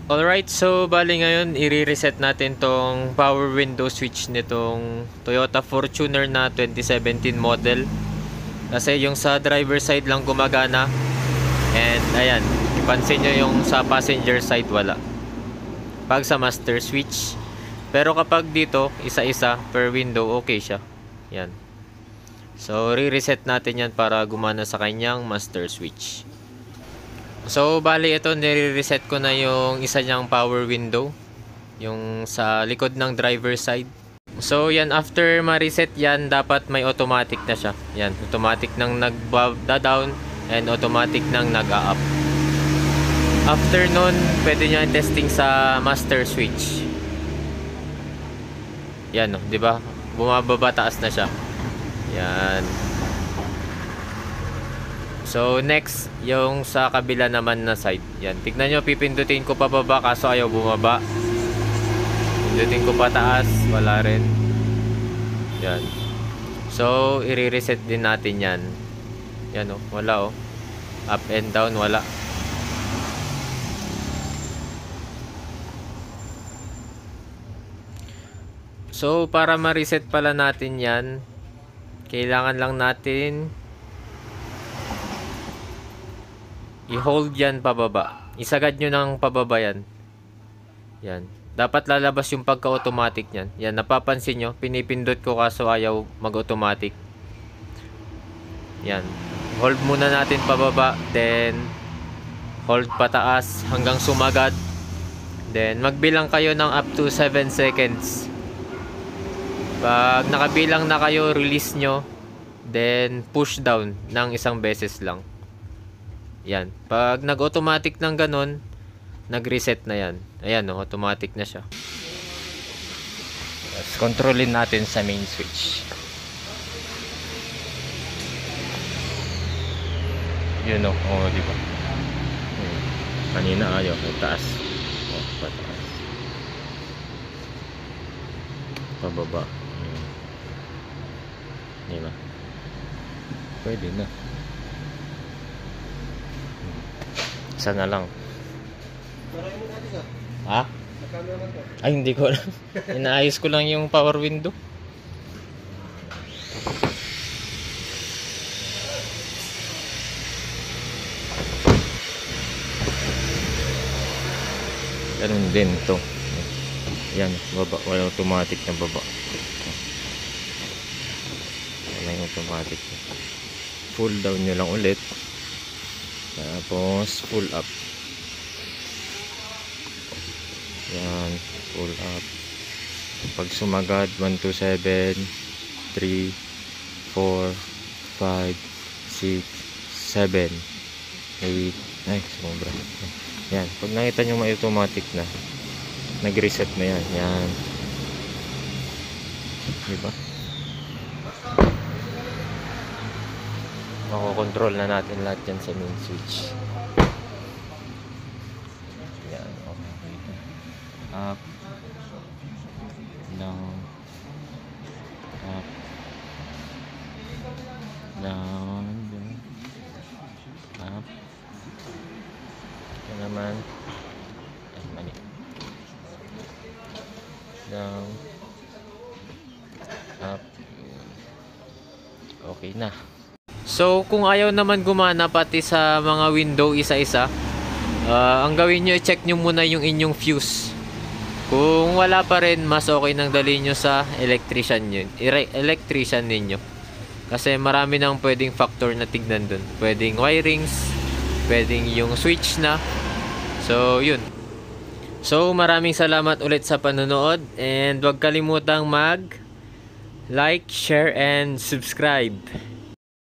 Alright, so bali ngayon i-reset natin tong power window switch nitong Toyota Fortuner na 2017 model. Kasi yung sa driver side lang gumagana. And ayan, ipansin nyo yung sa passenger side wala. Pag sa master switch. Pero kapag dito, isa-isa per window, okay siya. Yan. So, re-reset natin yan para gumana sa kanyang master switch. So, bali ito, nire-reset ko na yung isa niyang power window. Yung sa likod ng driver side. So, yan, after ma-reset yan, dapat may automatic na siya. Yan, automatic nang nag-down and automatic nang nag-up. After nun, pwede nyo testing sa master switch. Yan, di ba? Bumababa, taas na siya. Yan. So, next, yung sa kabila naman na side. Yan. Tignan nyo, pipindutin ko pa baba kaso ayaw bumaba. Pindutin ko pa taas, wala rin. Yan. So, i-reset din natin yan. Yan o, wala o. Up and down, wala. So, para ma-reset pala natin yan, kailangan lang natin i-hold yan pababa. Isagad nyo ng pababa yan. Yan. Dapat lalabas yung pagka-automatic yan. Yan, napapansin nyo, pinipindot ko kaso ayaw mag-automatic. Yan. Hold muna natin pababa, then hold pataas hanggang sumagad. Then, magbilang kayo ng up to 7 seconds. Pag nakabilang na kayo, release nyo. Then, push down ng isang beses lang. Yan. Pag nag-automatic ng ganun, nag-reset na yan. Ayan, no, automatic na siya. Yes, kontrolin natin sa main switch. Yun, no. Oh, di ba? Kanina ayaw. Taas. Oh, pataas. Pababa. Di ba? Pwede na. Isa na lang. Ha? Ay, hindi ko lang. Inaayos ko lang yung power window. Ganun din to. Yan, baba. Wala automatic na baba. Wala yung automatic. Full down nyo lang ulit. Tapos full up. Yan, full up. Pag sumagad 1, 2, 7 3 4 5 6 7 8. Ay, sobra. Yan, pag nakita nyo may automatic na, nag-reset na yan. Yan, diba? Makokontrol na natin lahat yan sa main switch. Yan, okay. Up, down, up, down, up. Ito naman, ay mali, down, up. Okay na. So, kung ayaw naman gumana pati sa mga window isa-isa, ang gawin nyo, i-check nyo muna yung inyong fuse. Kung wala pa rin, mas okay nang dalhin nyo sa electrician ninyo. Kasi marami nang pwedeng factor na tignan dun. Pwedeng wirings, pwedeng yung switch na. So, yun. So, maraming salamat ulit sa panonood. And huwag kalimutang mag-like, share, and subscribe.